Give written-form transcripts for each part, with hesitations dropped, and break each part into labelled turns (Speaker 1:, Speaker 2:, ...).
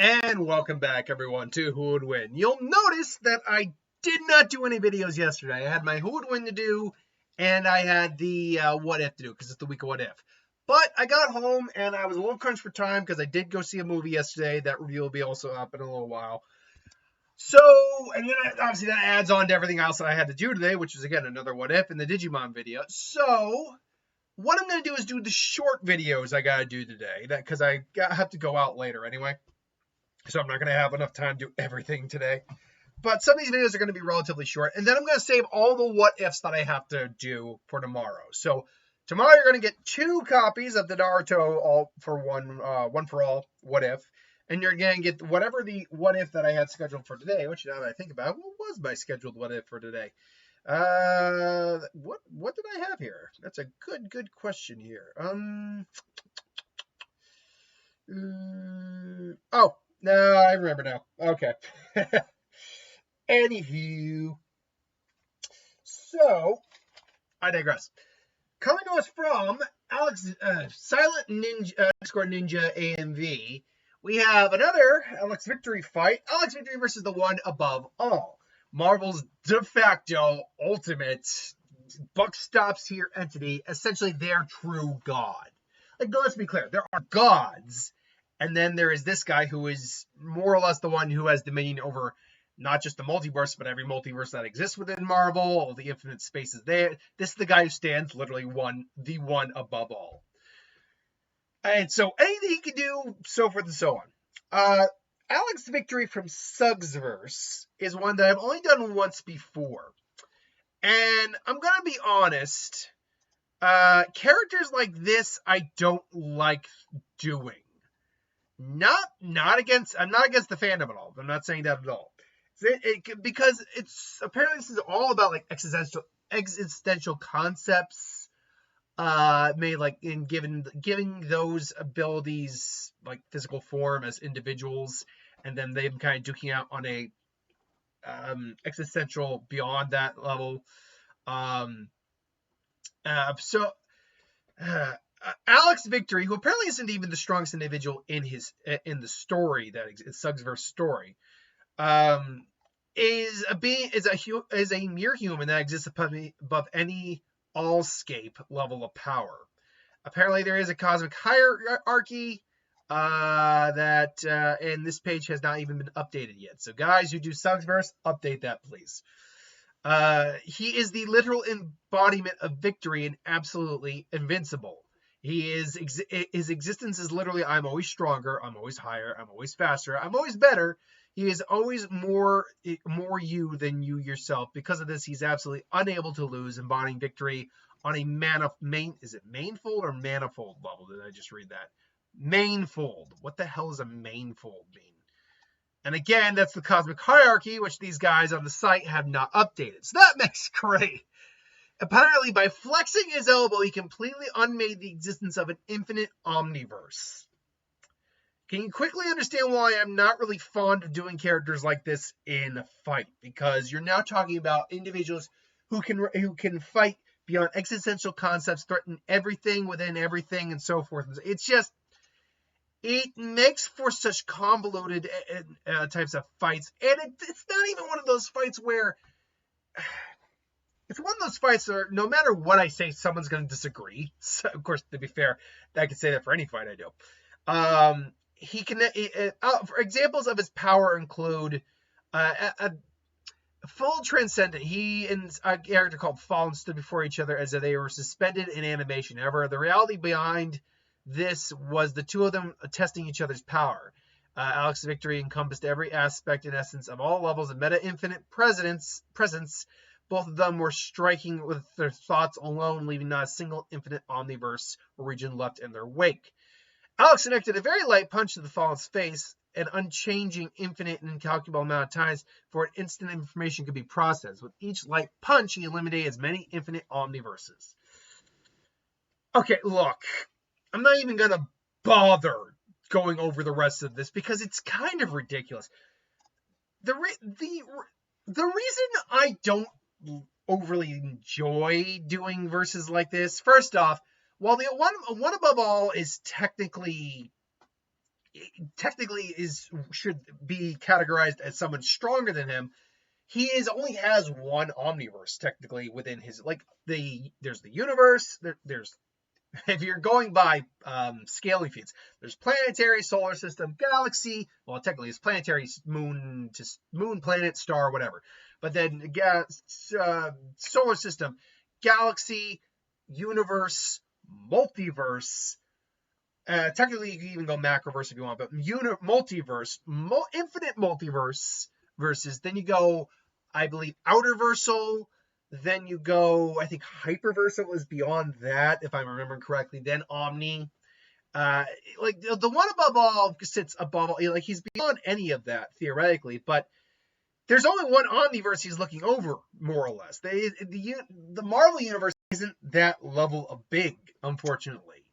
Speaker 1: And welcome back, everyone, to Who Would Win. You'll notice that I did not do any videos yesterday. I had my Who Would Win to do, and I had the What If to do, because it's the week of What If. But I got home, and I was a little crunched for time, because I did go see a movie yesterday. That review will be also up in a little while. So, and then obviously that adds on to everything else that I had to do today, which is, again, another What If in the Digimon video. So, what I'm going to do is do the short videos I got to do today, because I have to go out later anyway. So I'm not going to have enough time to do everything today. But some of these videos are going to be relatively short. And then I'm going to save all the what ifs that I have to do for tomorrow. So tomorrow you're going to get 2 copies of the Naruto All for One for All What If. And you're going to get whatever the what if that I had scheduled for today. Which, now that I think about it, what was my scheduled what if for today? What did I have here? That's a good question here. Oh. No, I remember now. Okay. Anywho. So, I digress. Coming to us from Alex, Silent Ninja, Ninja AMV, we have another Alex Victory fight. Alex Victory versus the one above all. Marvel's de facto ultimate buck stops here entity, essentially their true god. Like, let's be clear, there are gods. And then there is this guy who is more or less the one who has dominion over not just the multiverse, but every multiverse that exists within Marvel, all the infinite spaces there. This is the guy who stands literally the one above all. And so anything he can do, so forth and so on. Alex Victory from Sugsverse is one that I've only done once before. And I'm going to be honest, characters like this I don't like doing. I'm not against the fandom at all. I'm not saying that at all. Because it's apparently this is all about like existential concepts, made like in giving those abilities like physical form as individuals, and then them kind of duking out on a existential beyond that level. Alex Victory, who apparently isn't even the strongest individual in the story that is Sugsverse story, is a mere human that exists above any allscape level of power. Apparently, there is a cosmic hierarchy and this page has not even been updated yet. So, guys who do Sugsverse, update that, please. He is the literal embodiment of victory and absolutely invincible. His existence is literally, I'm always stronger, I'm always higher, I'm always faster, I'm always better. He is always more you than you yourself. Because of this, he's absolutely unable to lose, embodying victory on a is it manifold or manifold level? Did I just read that? Manifold. What the hell does a manifold mean? And again, that's the cosmic hierarchy, which these guys on the site have not updated. So that makes great. Apparently, by flexing his elbow, he completely unmade the existence of an infinite omniverse. Can you quickly understand why I'm not really fond of doing characters like this in a fight? Because you're now talking about individuals who can fight beyond existential concepts, threaten everything within everything, and so forth. It makes for such convoluted types of fights. And it's not even one of those fights where... It's one of those fights where no matter what I say, someone's going to disagree. So, of course, to be fair, I could say that for any fight I do. For examples of his power include a full transcendent. He and a character called Fallen stood before each other as if they were suspended in animation. However, the reality behind this was the two of them testing each other's power. Alex Victory encompassed every aspect and essence of all levels of meta-infinite presence. Both of them were striking with their thoughts alone, leaving not a single infinite omniverse or region left in their wake. Alex connected a very light punch to the Fallen's face, an unchanging, infinite, and incalculable amount of times for an instant information could be processed. With each light punch, he eliminated as many infinite omniverses. Okay, look, I'm not even going to bother going over the rest of this because it's kind of ridiculous. The reason I don't overly enjoy doing verses like this, first off, while the one above all is technically technically should be categorized as someone stronger than him. He only has one omniverse technically within his, like, there's the universe, there's if you're going by scaling feats, there's planetary, solar system, galaxy. Well, technically it's planetary, moon, planet, star, whatever. But then solar system, galaxy, universe, multiverse. Technically, you can even go macroverse if you want, but multiverse, infinite multiverse versus. Then you go, I believe, outerversal. Then you go, I think hyperversal was beyond that, if I'm remembering correctly. Then Omni. Like the one above all sits above all. Like he's beyond any of that theoretically, but there's only one omniverse he's looking over, more or less. The Marvel universe isn't that level of big, unfortunately.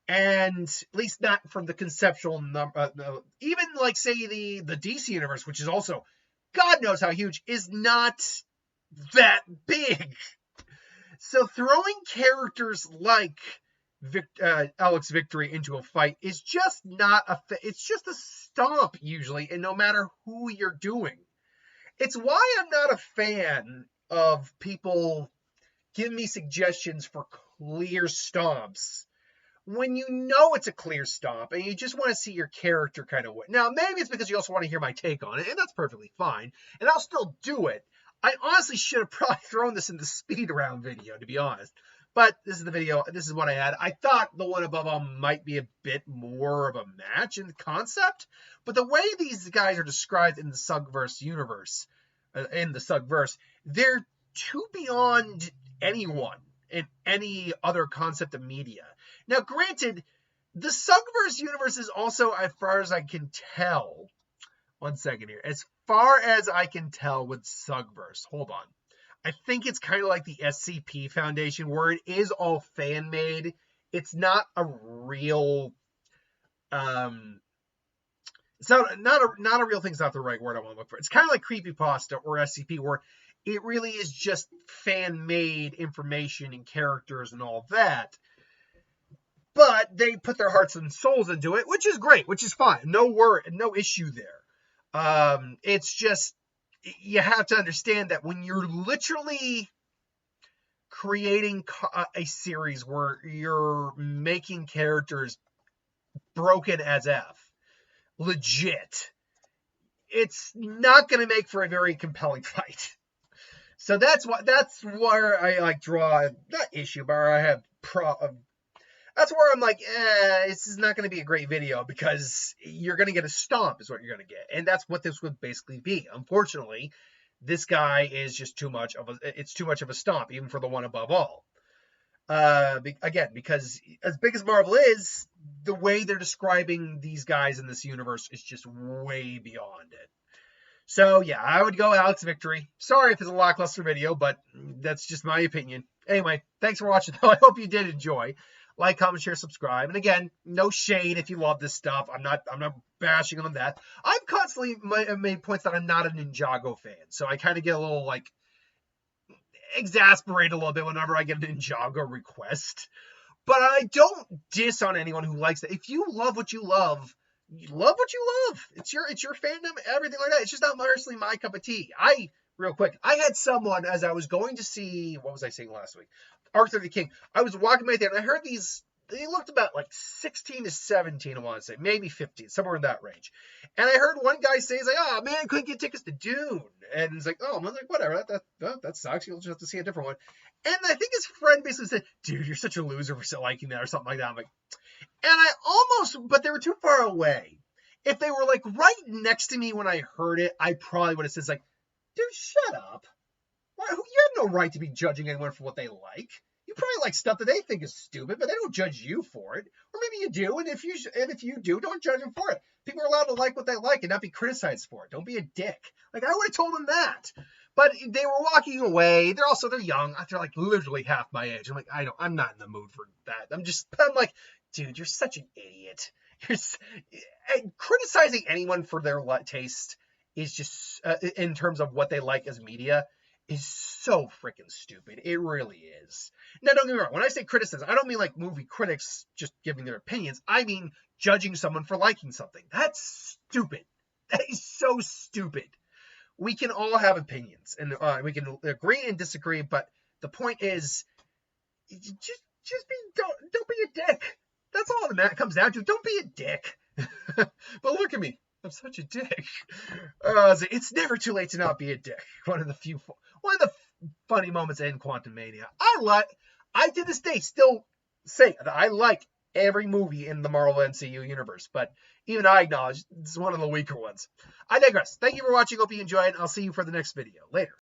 Speaker 1: And at least not from the conceptual number. Even like say the DC universe, which is also God knows how huge, is not that big. So throwing characters like Alex Victory into a fight is just not it's just a stomp usually, and no matter who you're doing. It's why I'm not a fan of people giving me suggestions for clear stomps when you know it's a clear stomp and you just want to see your character kind of win. Now, maybe it's because you also want to hear my take on it, and that's perfectly fine, and I'll still do it. I honestly should have probably thrown this in the speed round video, to be honest. But this is the video. This is what I had. I thought the one above all might be a bit more of a match in concept. But the way these guys are described in the Sugverse universe, they're too beyond anyone in any other concept of media. Now, granted, the Sugverse universe is also, as far as I can tell, one second here. As far as I can tell with Sugverse, hold on. I think it's kind of like the SCP Foundation, where it is all fan made. It's not a real, it's not a real thing. It's not the right word I want to look for. It's kind of like Creepypasta or SCP, where it really is just fan made information and characters and all that. But they put their hearts and souls into it, which is great, which is fine. No issue there. It's just, you have to understand that when you're literally creating a series where you're making characters broken as F, legit, it's not going to make for a very compelling fight. So that's where I like draw that issue, but I have that's where I'm like, this is not going to be a great video because you're going to get a stomp is what you're going to get. And that's what this would basically be. Unfortunately, this guy is just too much of a stomp, even for the one above all. Again, because as big as Marvel is, the way they're describing these guys in this universe is just way beyond it. So yeah, I would go Alex Victory. Sorry if it's a lackluster video, but that's just my opinion. Anyway, thanks for watching though. I hope you did enjoy. Like, comment, share, subscribe. And again, no shade if you love this stuff. I'm not bashing on that. I've constantly made points that I'm not a Ninjago fan. So I kind of get a little, like, exasperated a little bit whenever I get a Ninjago request. But I don't diss on anyone who likes it. If you love what you love, what you love. It's your fandom, everything like that. It's just not personally my cup of tea. Real quick, I had someone, as I was going to see, what was I saying last week? Arthur the King. I was walking by there, and I heard they looked about like 16 to 17, I want to say, maybe 15, somewhere in that range. And I heard one guy say, he's like, oh, man, I couldn't get tickets to Dune. And he's like, oh, I'm like, whatever, that sucks. You'll just have to see a different one. And I think his friend basically said, dude, you're such a loser for still liking that, or something like that. I'm like, but they were too far away. If they were like right next to me when I heard it, I probably would have said, like, dude, shut up. You have no right to be judging anyone for what they like. You probably like stuff that they think is stupid, but they don't judge you for it. Or maybe you do, and if you do, don't judge them for it. People are allowed to like what they like and not be criticized for it. Don't be a dick. Like, I would have told them that. But they were walking away. They're young. They're like literally half my age. I'm like, I'm not in the mood for that. I'm like, dude, you're such an idiot. Criticizing anyone for their taste is just, in terms of what they like as media, is so freaking stupid. It really is. Now, don't get me wrong. When I say criticism, I don't mean like movie critics just giving their opinions. I mean judging someone for liking something. That's stupid. That is so stupid. We can all have opinions, and we can agree and disagree, but the point is, don't be a dick. That's all that comes down to. Don't be a dick. But look at me. I'm such a dick. It's never too late to not be a dick. One of the funny moments in Quantumania. I to this day still say that I like every movie in the Marvel MCU universe, but even I acknowledge it's one of the weaker ones. I digress. Thank you for watching. Hope you enjoyed. I'll see you for the next video. Later.